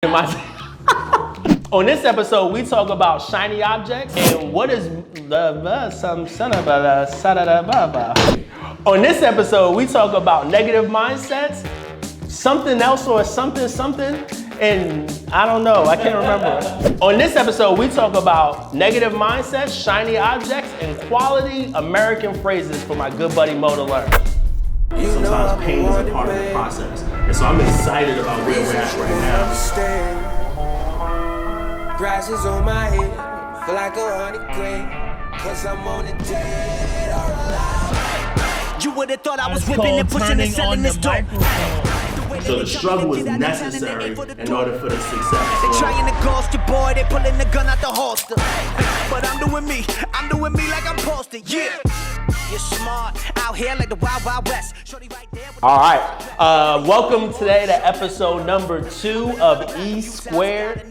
On this episode, we talk about shiny objects and what is On this episode, we talk about negative mindsets, something else or something, and I don't know, I can't remember. On this episode, we talk about negative mindsets, shiny objects, and quality American phrases for my good buddy Mo to learn. Sometimes pain is a part of the process, and so I'm excited about where we're at right now. Grass is on my head, feel like 100 grand, cause I'm on the dead or alive. You would've thought I was whipping and pushing and selling this dope. So the struggle is necessary in order for the success. They trying to ghost your boy, they pulling the gun out the holster. But I'm doing me like I'm posted, yeah. You're smart, out here like the Wild Wild West. Right there. All right, welcome today to episode number 2 of E Squared.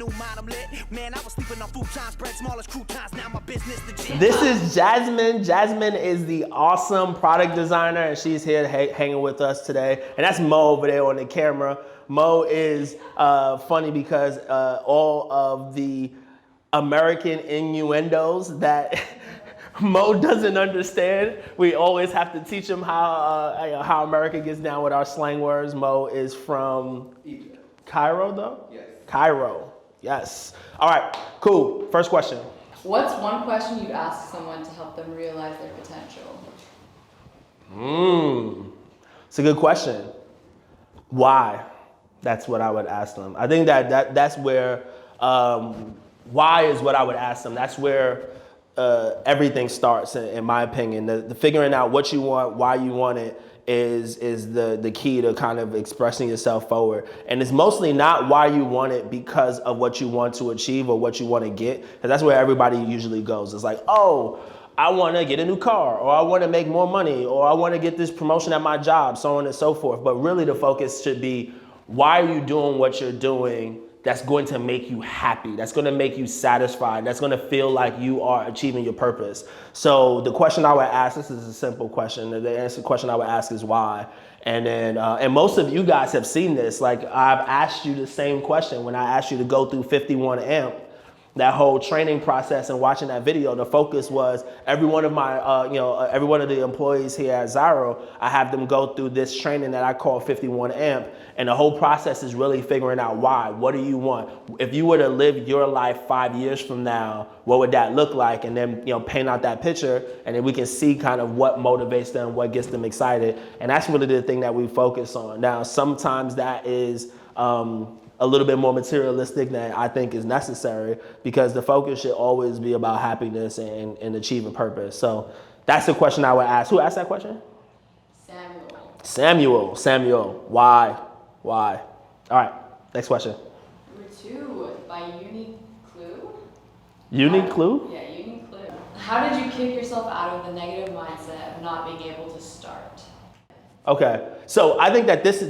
This is Jasmine. Jasmine is the awesome product designer, and she's here hanging with us today. And that's Mo over there on the camera. Mo is funny because all of the American innuendos that Mo doesn't understand, we always have to teach him how America gets down with our slang words. Mo is from Egypt. Cairo, though? Yes. Cairo, yes. All right, cool. First question. What's one question you'd ask someone to help them realize their potential? It's a good question. Why? That's what I would ask them. I think that's where, why is what I would ask them. That's where everything starts, in my opinion. The figuring out what you want, why you want it, is the key to kind of expressing yourself forward. And it's mostly not why you want it because of what you want to achieve or what you want to get, because that's where everybody usually goes. It's like, oh, I want to get a new car, or I want to make more money, or I want to get this promotion at my job, so on and so forth. But really the focus should be, why are you doing what you're doing that's going to make you happy, that's going to make you satisfied, that's going to feel like you are achieving your purpose. So the question I would ask, this is a simple question, the question I would ask is why. And then, and most of you guys have seen this, like I've asked you the same question when I asked you to go through 51 AMP. That whole training process and watching that video, the focus was every one of my, every one of the employees here at Zyro, I have them go through this training that I call 51 AMP. And the whole process is really figuring out why. What do you want? If you were to live your life 5 years from now, what would that look like? And then, paint out that picture, and then we can see kind of what motivates them, what gets them excited. And that's really the thing that we focus on. Now, sometimes that is, a little bit more materialistic than I think is necessary, because the focus should always be about happiness and achieving purpose. So that's the question I would ask. Who asked that question? Samuel. Why? All right, next question. Number 2, by Unique Clue. Unique Clue? Yeah, Unique Clue. How did you kick yourself out of the negative mindset of not being able to start? Okay, so I think that this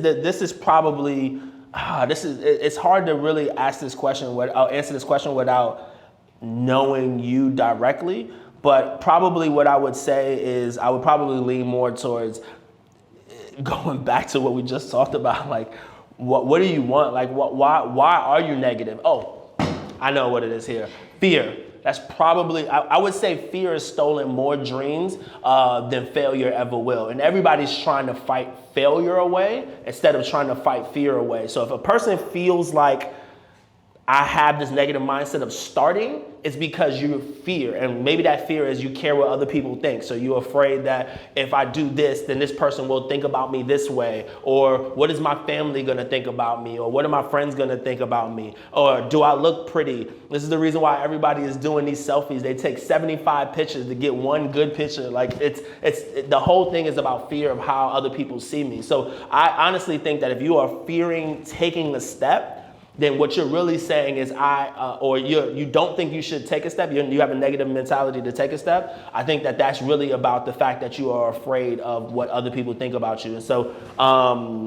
is probably, it's hard to really ask this question, answer this question without knowing you directly. But probably what I would say is I would probably lean more towards going back to what we just talked about. Like, what do you want? Like, why are you negative? Oh, I know what it is here. Fear. That's probably, I would say fear has stolen more dreams than failure ever will. And everybody's trying to fight failure away instead of trying to fight fear away. So if a person feels like I have this negative mindset of starting, it's because you fear. And maybe that fear is you care what other people think. So you're afraid that if I do this, then this person will think about me this way. Or what is my family going to think about me? Or what are my friends going to think about me? Or do I look pretty? This is the reason why everybody is doing these selfies. They take 75 pictures to get one good picture. Like the whole thing is about fear of how other people see me. So I honestly think that if you are fearing taking a step, then what you're really saying is you don't think you should take a step, you have a negative mentality to take a step. I think that that's really about the fact that you are afraid of what other people think about you. And so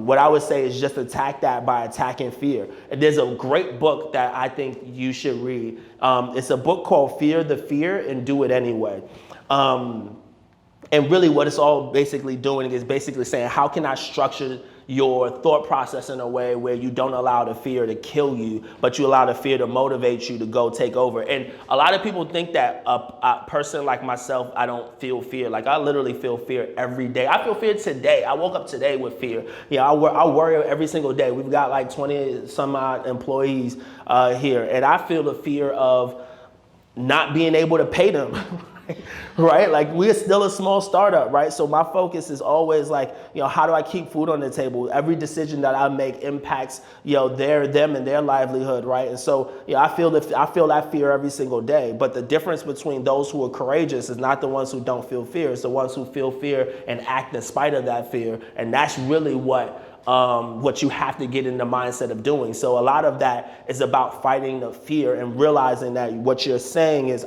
what I would say is just attack that by attacking fear. And there's a great book that I think you should read. It's a book called Fear the Fear and Do It Anyway. And really what it's all basically doing is basically saying, how can I structure your thought process in a way where you don't allow the fear to kill you, but you allow the fear to motivate you to go take over. And a lot of people think that a person like myself, I don't feel fear. Like I literally feel fear every day. I feel fear today. I woke up today with fear. I worry every single day. We've got like 20 some odd employees here, and I feel the fear of not being able to pay them. Right? Like we're still a small startup, right? So my focus is always like, how do I keep food on the table? Every decision that I make impacts, them and their livelihood, right? And so, I feel that fear every single day. But the difference between those who are courageous is not the ones who don't feel fear. It's the ones who feel fear and act in spite of that fear. And that's really what you have to get in the mindset of doing. So a lot of that is about fighting the fear and realizing that what you're saying is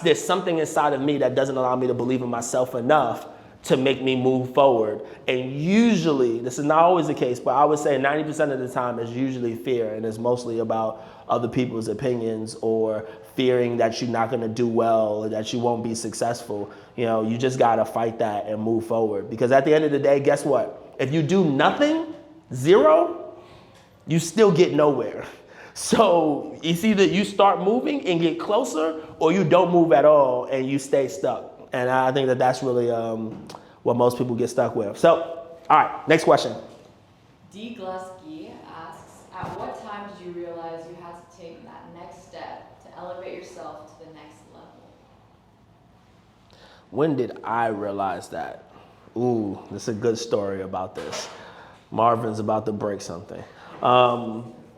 there's something inside of me that doesn't allow me to believe in myself enough to make me move forward. And usually, this is not always the case, but I would say 90% of the time it's usually fear, and it's mostly about other people's opinions or fearing that you're not gonna do well or that you won't be successful. You just gotta fight that and move forward. Because at the end of the day, guess what? If you do nothing, zero, you still get nowhere. So it's either you start moving and get closer, or you don't move at all and you stay stuck. And I think that that's really what most people get stuck with. So, all right, next question. D. Glusky asks, at what time did you realize you had to take that next step to elevate yourself to the next level? When did I realize that? Ooh, this is a good story about this. Marvin's about to break something.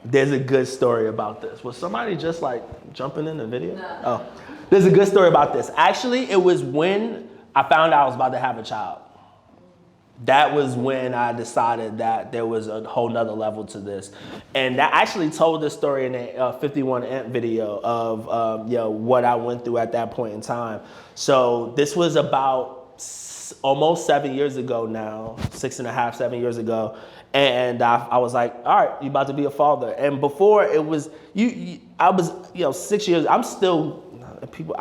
There's a good story about this. Was somebody just like jumping in the video? No. Oh, there's a good story about this. Actually, it was when I found out I was about to have a child. That was when I decided that there was a whole nother level to this. And I actually told this story in a 51 Amp video of what I went through at that point in time. So this was about almost 7 years ago now, 6.5, 7 years ago. And I was like, all right, you're about to be a father. And before it was, I was 6 years, I'm still, people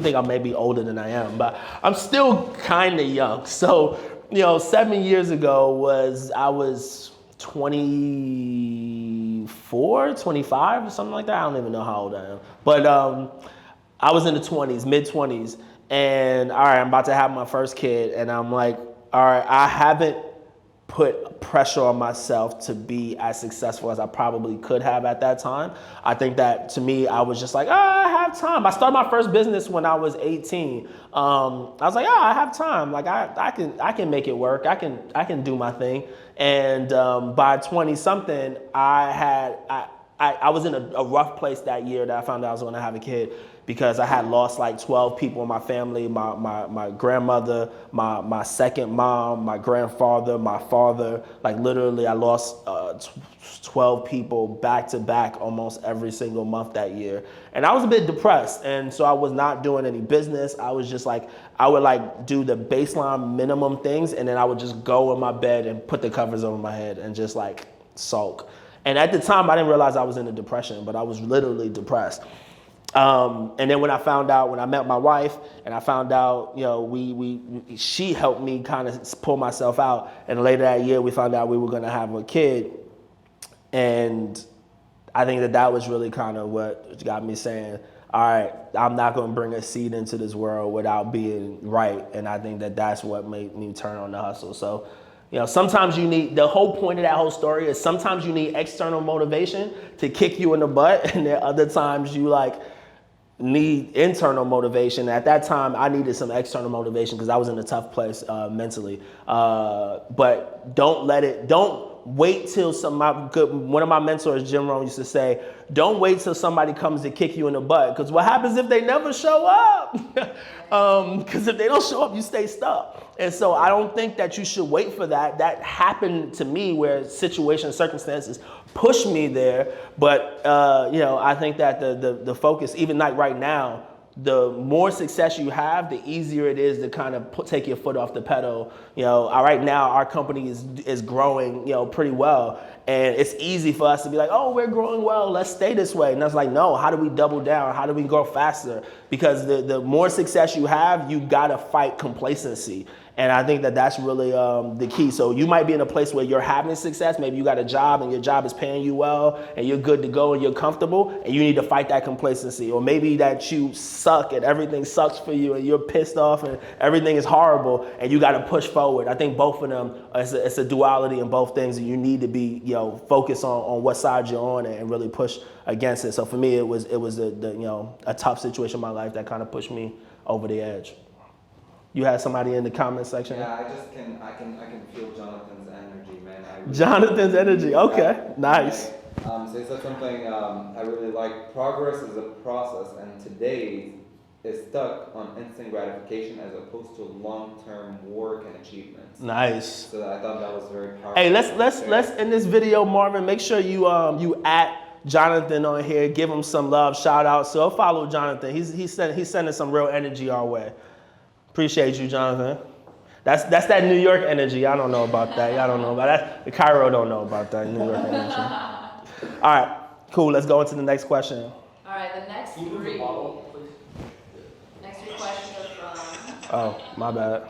think I may be older than I am, but I'm still kind of young. So, 7 years ago I was 24, 25 or something like that. I don't even know how old I am. But I was in the 20s, mid 20s. And all right, I'm about to have my first kid. And I'm like, all right, I haven't put pressure on myself to be as successful as I probably could have at that time. I think that to me, I was just like, I have time. I started my first business when I was 18. I was like, I have time. Like I can make it work. I can do my thing. And by 20 something, I was in a rough place that year that I found out I was going to have a kid, because I had lost like 12 people in my family, my grandmother, my second mom, my grandfather, my father. Like literally I lost 12 people back to back almost every single month that year. And I was a bit depressed. And so I was not doing any business. I was just like, I would like do the baseline minimum things, and then I would just go in my bed and put the covers over my head and just like sulk. And at the time I didn't realize I was in a depression, but I was literally depressed. And then when I met my wife, and I found out, she helped me kind of pull myself out. And later that year, we found out we were going to have a kid. And I think that was really kind of what got me saying, all right, I'm not going to bring a seed into this world without being right. And I think that that's what made me turn on the hustle. So, sometimes you need, the whole point of that whole story is sometimes you need external motivation to kick you in the butt. And then other times you need internal motivation. At that time, I needed some external motivation because I was in a tough place mentally. But don't wait till one of my mentors, Jim Rohn, used to say, don't wait till somebody comes to kick you in the butt. Because what happens if they never show up? Because if they don't show up, you stay stuck. And so I don't think that you should wait for that. That happened to me where circumstances pushed me there. But, I think that the focus, even like right now, the more success you have, the easier it is to kind of take your foot off the pedal. Right now, our company is growing, pretty well. And it's easy for us to be like, oh, we're growing well, let's stay this way. And that's like, no, how do we double down? How do we grow faster? Because the more success you have, you gotta fight complacency. And I think that that's really the key. So you might be in a place where you're having success. Maybe you got a job and your job is paying you well and you're good to go and you're comfortable and you need to fight that complacency. Or maybe that you suck and everything sucks for you and you're pissed off and everything is horrible and you got to push forward. I think both of them, it's a duality in both things, and you need to be, focused on what side you're on and really push against it. So for me, it was a tough situation in my life that kind of pushed me over the edge. You had somebody in the comment section? Yeah, I can feel Jonathan's energy, man. Jonathan's energy, okay, nice. So he said something I really like. Progress is a process, and today is stuck on instant gratification as opposed to long-term work and achievements. Nice. So I thought that was very powerful. Hey, let's in this video, Marvin, make sure you at Jonathan on here, give him some love, shout out. So follow Jonathan. He's sending some real energy our way. Appreciate you, Jonathan. That's that New York energy. I don't know about that. Y'all don't know about that. The Cairo don't know about that New York energy. All right, cool. Let's go into the next question. All right, the next three. Next three questions are from. Oh, my bad.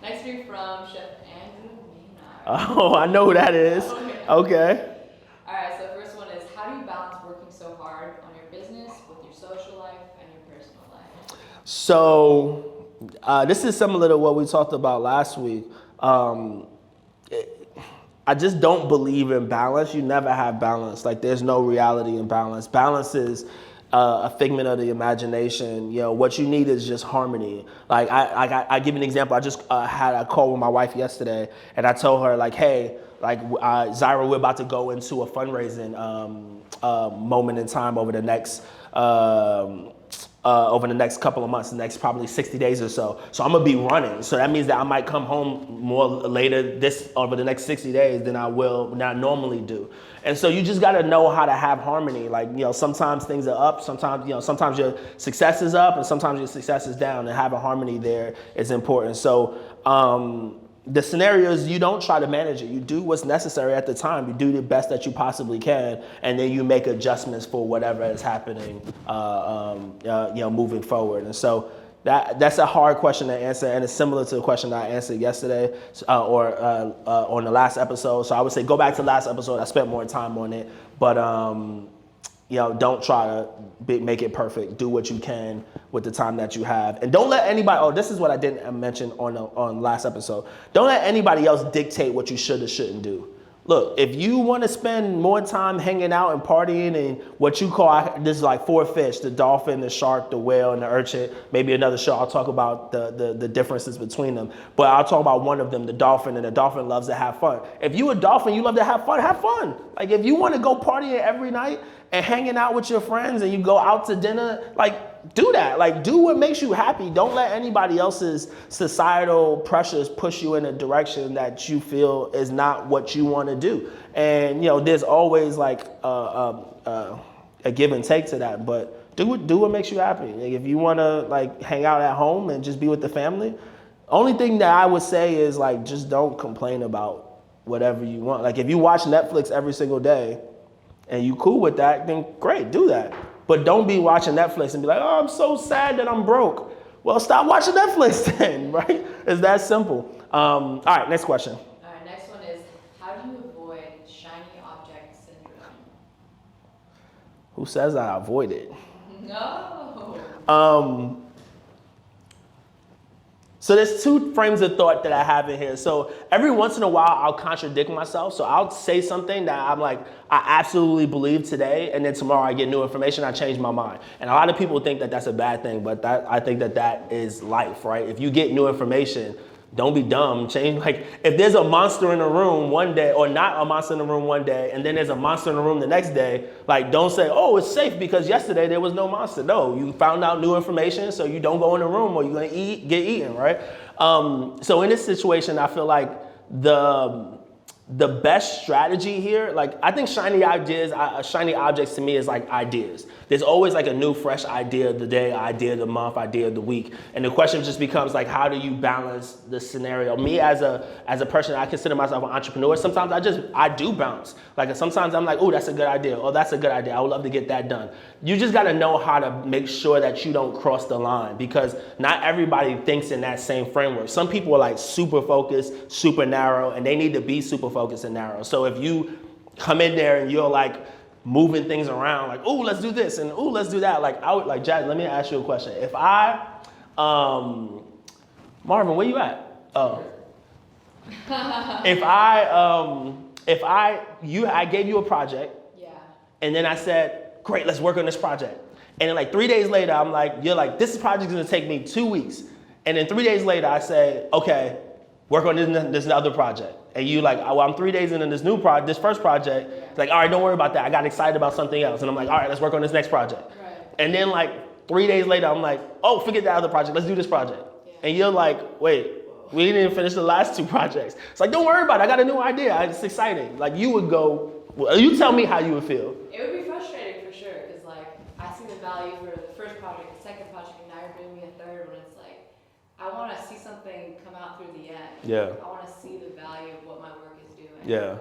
Next three from Chef Andrew Maynard. Oh, I know who that is. Okay. All right, so the first one is, how do you balance working so hard on your business with your social life and your personal life? So this is similar to what we talked about last week. I just don't believe in balance. You never have balance. Like, there's no reality in balance. Balance is a figment of the imagination. What you need is just harmony. Like, I give you an example. I just had a call with my wife yesterday, and I told her, like, hey, Zyra, we're about to go into a fundraising moment in time over the next couple of months, the next probably 60 days or so. So I'm gonna be running. So that means that I might come home more later over the next 60 days than I normally do. And so you just gotta know how to have harmony. Like, sometimes things are up, sometimes your success is up and sometimes your success is down, and having harmony there is important. So the scenario is, you don't try to manage it. You do what's necessary at the time. You do the best that you possibly can, and then you make adjustments for whatever is happening, moving forward. And so that's a hard question to answer, and it's similar to the question that I answered yesterday or on the last episode. So I would say go back to the last episode. I spent more time on it, but don't try to make it perfect. Do what you can with the time that you have. And don't let anybody, this is what I didn't mention on last episode. Don't let anybody else dictate what you should or shouldn't do. Look, if you want to spend more time hanging out and partying and what you call, this is like 4 fish, the dolphin, the shark, the whale, and the urchin. Maybe another show I'll talk about the differences between them. But I'll talk about one of them, the dolphin, and the dolphin loves to have fun. If you a dolphin, you love to have fun, have fun. Like, if you want to go partying every night and hanging out with your friends and you go out to dinner, do that. Do what makes you happy. Don't let anybody else's societal pressures push you in a direction that you feel is not what you want to do. And there's always a give and take to that. But do what makes you happy. If you want to hang out at home and just be with the family, only thing that I would say is just don't complain about whatever you want. If you watch Netflix every single day and you cool with that, then great, do that. But don't be watching Netflix and be like, oh, I'm so sad that I'm broke. Well, stop watching Netflix then, right? It's that simple. All right, next question. All right, next one is, how do you avoid shiny object syndrome? Who says I avoid it? No. So there's 2 frames of thought that I have in here. So every once in a while, I'll contradict myself. So I'll say something that I'm like, I absolutely believe today, and then tomorrow I get new information, I change my mind. And a lot of people think that that's a bad thing, but I think that is life, right? If you get new information, don't be dumb. Change. If there's a monster in the room one day, or not a monster in the room one day, and then there's a monster in the room the next day, don't say, oh, it's safe because yesterday there was no monster. No, you found out new information, so you don't go in the room or you're gonna get eaten, right? So in this situation, I feel like the best strategy here, like I think shiny objects to me is like ideas. There's always like a new fresh idea of the day, idea of the month, idea of the week. And the question just becomes like, how do you balance the scenario? Me as a person, I consider myself an entrepreneur. Sometimes I do bounce. Like sometimes I'm like, oh, that's a good idea. Oh, that's a good idea. I would love to get that done. You just got to know how to make sure that you don't cross the line, because not everybody thinks in that same framework. Some people are like super focused, super narrow, and they need to be super focused and narrow. So if you come in there and you're like moving things around, like, oh, let's do this and oh, let's do that. Like I would like, Jazz, let me ask you a question. If I, Marvin, where you at? Oh. I gave you a project, Yeah. and then I said, great, let's work on this project. And then like 3 days later, I'm like, you're like, this project is gonna take me 2 weeks. And then 3 days later, I say, okay, work on this other project. And you like, well, I'm 3 days into this first project. It's like, all right, don't worry about that. I got excited about something else. And I'm like, all right, let's work on this next project. Right. And then like 3 days later, I'm like, oh, forget that other project. Let's do this project. Yeah. And you're like, wait, we didn't even finish the last 2 projects. It's like, don't worry about it. I got a new idea. It's exciting. Like you would go, well, you tell me how you would feel. It would be frustrating for sure, because like I see the value for the first project, the second project, and now you're bringing me a third one. It's like I want to see something come out through the end. Yeah. I want to see the value of what my work is doing. Yeah. So,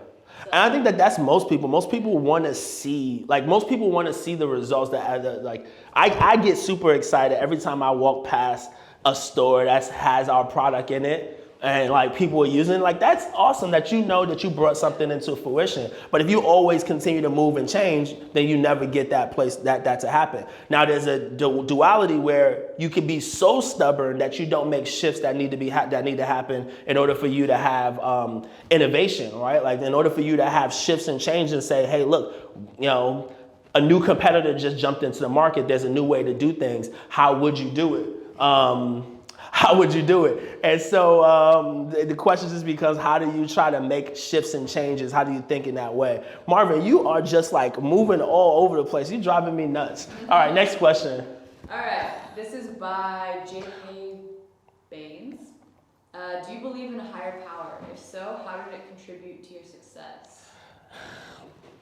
And I think that's most people. Most people want to see, the results that, like, I get super excited every time I walk past a store that has our product in it and like people are using it. Like, that's awesome that you know that you brought something into fruition. But if you always continue to move and change, then you never get that to happen. Now there's a duality where you can be so stubborn that you don't make shifts that need to happen in order for you to have innovation, right? Like in order for you to have shifts and change and say, hey, look, you know, a new competitor just jumped into the market. There's a new way to do things. How would you do it? How would you do it? And so the question just becomes, how do you try to make shifts and changes? How do you think in that way? Marvin, you are just like moving all over the place. You're driving me nuts. All right, next question. all right, this is by J.K. Baines. Do you believe in a higher power? If so, how did it contribute to your success?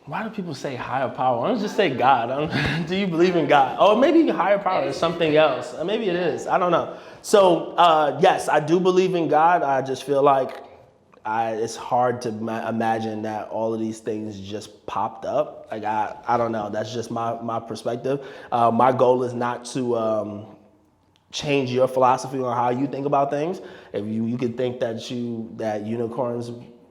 Why do people say higher power? Why don't you just say God? Do you believe in God? Oh, maybe higher power is something else. Maybe it is. I don't know. So yes, I do believe in God. I just feel like it's hard to imagine that all of these things just popped up. Like I don't know. That's just my perspective. My goal is not to change your philosophy on how you think about things. If you could think that unicorns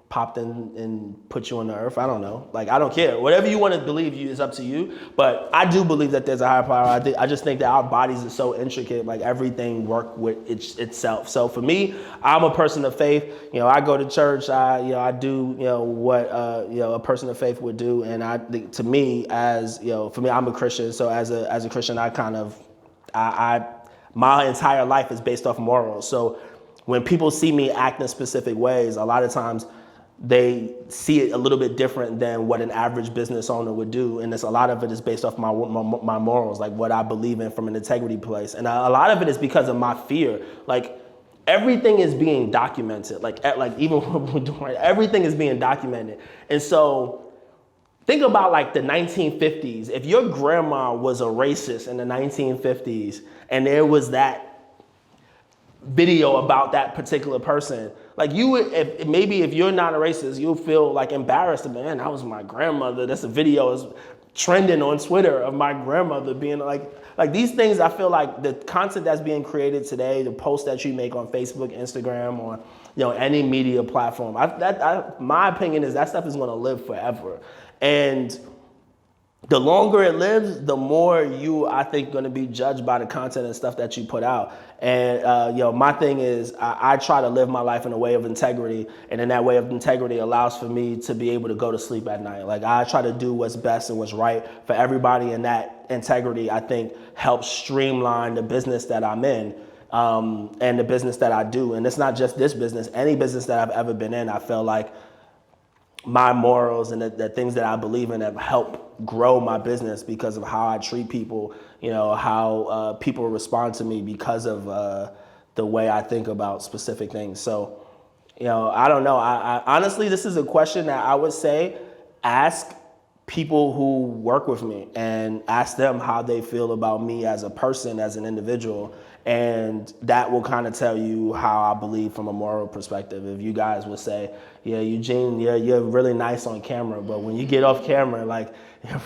popped in and put you on the earth, I don't know. Like, I don't care. Whatever you want to believe is up to you. But I do believe that there's a higher power. I just think that our bodies are so intricate. Like, everything works with itself. So for me, I'm a person of faith. You know, I go to church. I do what a person of faith would do. And for me, I'm a Christian. So as a Christian, my entire life is based off morals. So when people see me act in specific ways, a lot of times they see it a little bit different than what an average business owner would do. And a lot of it is based off my morals, like what I believe in from an integrity place. And a lot of it is because of my fear. Like, everything is being documented. Like even what we're doing, everything is being documented. And so think about like the 1950s. If your grandma was a racist in the 1950s and there was that video about that particular person, like you would, if you're not a racist, you'll feel like embarrassed. Man, that was my grandmother. That's a video is trending on Twitter of my grandmother being like these things. I feel like the content that's being created today, the posts that you make on Facebook, Instagram, or any media platform, my opinion is that stuff is going to live forever. And the longer it lives, the more I think, going to be judged by the content and stuff that you put out. And, my thing is I try to live my life in a way of integrity. And in that way of integrity allows for me to be able to go to sleep at night. Like, I try to do what's best and what's right for everybody. And that integrity, I think, helps streamline the business that I'm in. And the business that I do. And it's not just this business, any business that I've ever been in, I feel like my morals and the things that I believe in have helped grow my business because of how I treat people, how people respond to me because of the way I think about specific things. So I don't know. I honestly, this is a question that I would say ask people who work with me and ask them how they feel about me as a person, as an individual. And that will kind of tell you how I believe from a moral perspective. If you guys would say, yeah, Eugene, yeah, you're really nice on camera, but when you get off camera, like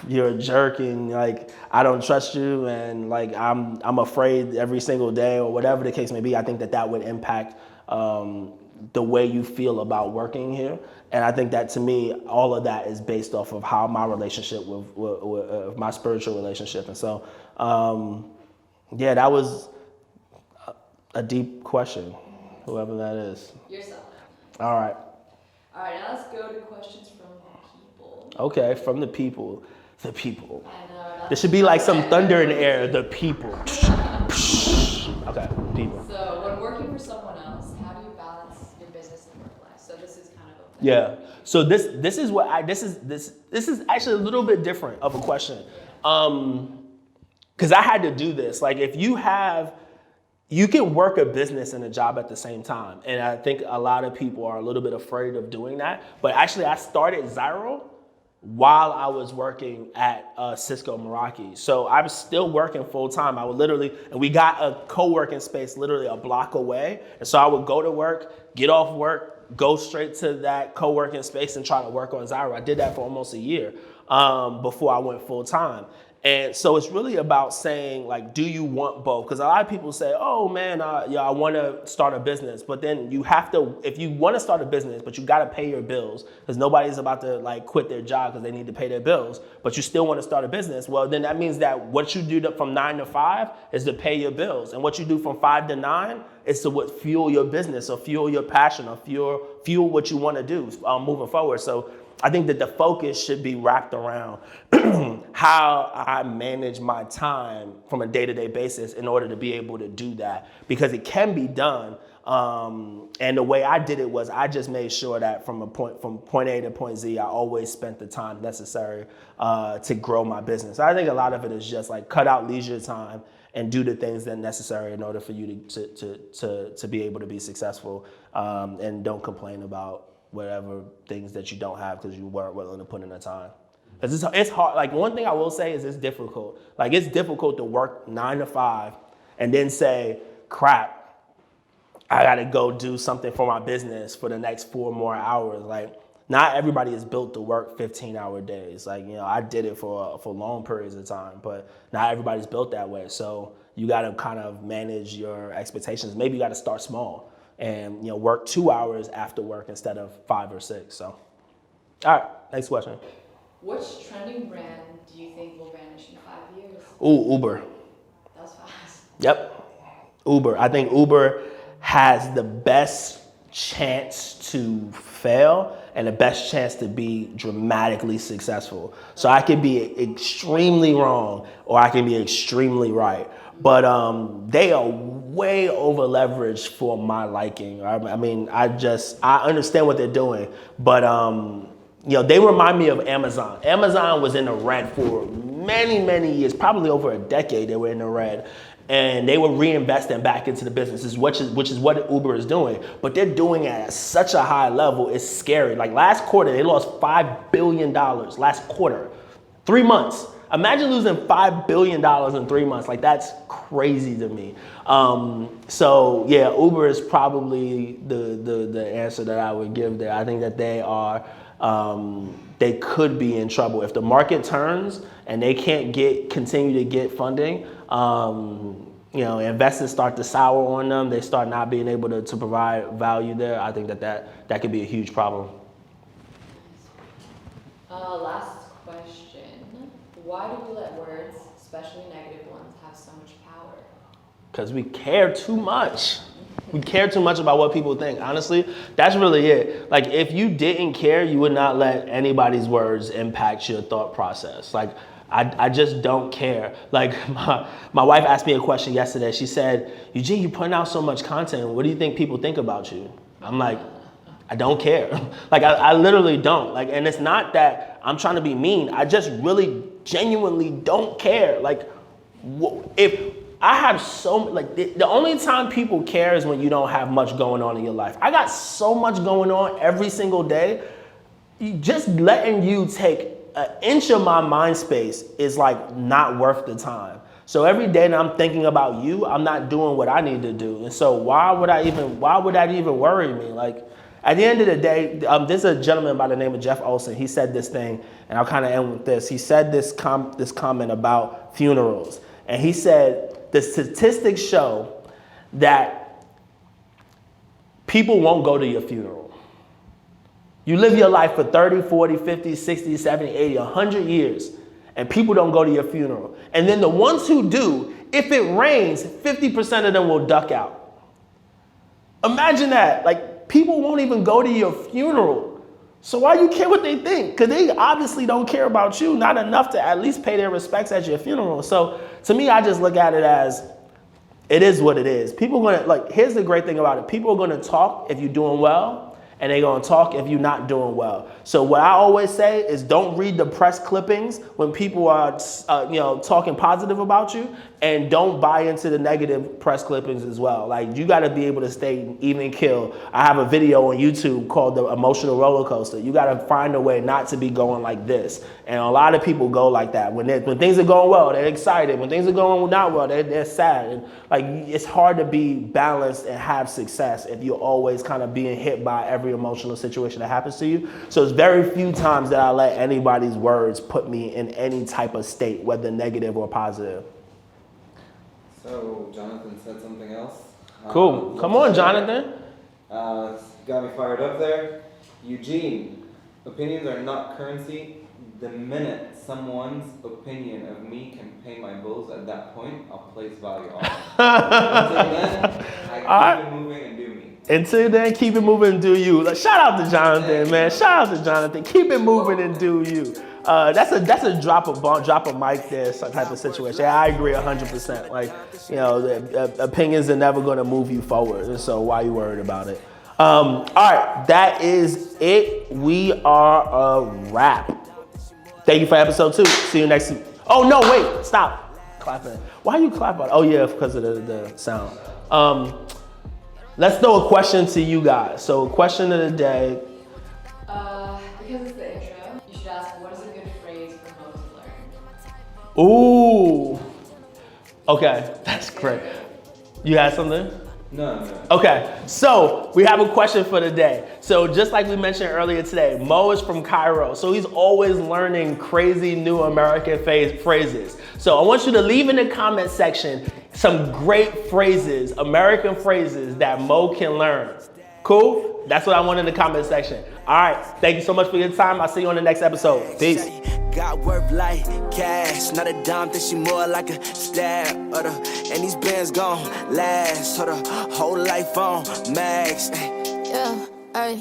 you're a jerk and like I don't trust you and like I'm afraid every single day or whatever the case may be, I think that would impact the way you feel about working here. And I think that to me, all of that is based off of how my relationship with my spiritual relationship. And so, yeah, that was a deep question, whoever that is. Yourself. All right. All right, now let's go to questions from people. Okay, from the people. The people. I know. There should be like some thunder in the air. The people. Okay, people. So when working for someone else, how do you balance your business and work life? So this is kind of a Yeah. So this is actually a little bit different of a question. Because I had to do this. Like if you can work a business and a job at the same time. And I think a lot of people are a little bit afraid of doing that. But actually I started Zyro while I was working at Cisco Meraki. So I was still working full time. I would literally, and we got a co-working space literally a block away. And so I would go to work, get off work, go straight to that co-working space and try to work on Zyro. I did that for almost a year before I went full time. And so it's really about saying, like, do you want both? Because a lot of people say, oh, man, I want to start a business. But then you have to, if you want to start a business, but you got to pay your bills, because nobody's about to, like, quit their job because they need to pay their bills, but you still want to start a business, well, then that means that what you do from 9 to 5 is to pay your bills. And what you do from 5 to 9 is to fuel your business or fuel your passion or fuel what you want to do moving forward. So I think that the focus should be wrapped around how I manage my time from a day-to-day basis in order to be able to do that, because it can be done. And the way I did it was I just made sure that from point A to point Z, I always spent the time necessary to grow my business. I think a lot of it is just like cut out leisure time and do the things that are necessary in order for you to be able to be successful, and don't complain about whatever things that you don't have because you weren't willing to put in the time. Because it's hard. Like one thing I will say is it's difficult. Like it's difficult to work 9 to 5 and then say, crap, I gotta go do something for my business for the next 4 more hours. Like not everybody is built to work 15-hour days. Like, I did it for long periods of time, but not everybody's built that way. So you gotta kind of manage your expectations. Maybe you gotta start small and work 2 hours after work instead of 5 or 6. So, all right, next question. Which trending brand do you think will vanish in 5 years? Ooh, Uber. That was fast. Yep, Uber. I think Uber has the best chance to fail and the best chance to be dramatically successful. So I could be extremely wrong or I can be extremely right. But they are way over leveraged for my liking. I mean, I understand what they're doing, but they remind me of Amazon. Amazon was in the red for many, many years, probably over a decade. They were in the red, and they were reinvesting back into the businesses, which is what Uber is doing. But they're doing it at such a high level, it's scary. Like last quarter, they lost $5 billion. Last quarter, 3 months. Imagine losing $5 billion in 3 months. Like that's crazy to me. So yeah, Uber is probably the answer that I would give there. I think that they could be in trouble if the market turns and they can't continue to get funding. Investors start to sour on them. They start not being able to provide value there. I think that could be a huge problem. Last question. Why do we let words, especially negative ones, have so much power? Because we care too much. We care too much about what people think. Honestly, that's really it. Like if you didn't care, you would not let anybody's words impact your thought process. Like I just don't care. Like my wife asked me a question yesterday. She said, Eugene, you're putting out so much content. What do you think people think about you? I'm like, I don't care. Like I literally don't. Like, and it's not that I'm trying to be mean. I just really genuinely don't care. Like if I have the only time people care is when you don't have much going on in your life. I got so much going on every single day. Just letting you take an inch of my mind space is like not worth the time. So every day that I'm thinking about you, I'm not doing what I need to do. And so why would that even worry me? Like, at the end of the day, there's a gentleman by the name of Jeff Olson. He said this thing, and I'll kind of end with this. He said this comment about funerals. And he said, the statistics show that people won't go to your funeral. You live your life for 30, 40, 50, 60, 70, 80, 100 years, and people don't go to your funeral. And then the ones who do, if it rains, 50% of them will duck out. Imagine that. Like, people won't even go to your funeral. So why you care what they think? Because they obviously don't care about you, not enough to at least pay their respects at your funeral. So to me, I just look at it as, it is what it is. People are gonna, like, here's the great thing about it. People are gonna talk if you're doing well, and they're gonna talk if you're not doing well. So what I always say is, don't read the press clippings when people are talking positive about you, and don't buy into the negative press clippings as well. Like, you gotta be able to stay even keel. I have a video on YouTube called The Emotional Roller Coaster. You gotta find a way not to be going like this. And a lot of people go like that. When things are going well, they're excited. When things are going not well, they're sad. And like, it's hard to be balanced and have success if you're always kind of being hit by every emotional situation that happens to you. So it's very few times that I let anybody's words put me in any type of state, whether negative or positive. So Jonathan said something else. Cool. Come on, Jonathan. Got me fired up there. Eugene, opinions are not currency. The minute someone's opinion of me can pay my bills, at that point, I'll place value on it. Until then, I keep it moving and do me. Until then, keep it moving and do you. Like, shout out to Jonathan, man. Shout out to Jonathan. Keep it moving and do you. That's a drop of mic there type of situation. Yeah, I agree 100%. Like, the opinions are never going to move you forward. And so why are you worried about it? All right, that is it. We are a wrap. Thank you for episode 2. See you next week. Oh, no, wait. Stop clapping. Why are you clapping? Oh, yeah, because of the sound. Let's throw a question to you guys. So, question of the day. Because it's the intro, you should ask, what is a good phrase for Mo to learn? Ooh. Okay, that's great. You got something? No. Okay, so we have a question for the day. So just like we mentioned earlier today, Mo is from Cairo, so he's always learning crazy new American phrases. So I want you to leave in the comment section some great phrases, American phrases that Mo can learn. Cool? That's what I want in the comment section. All right, thank you so much for your time. I'll see you on the next episode. Peace. Got worth like cash, not a dime, think she more like a stab. And these bands gon' last, her whole life on max. Yeah, ay.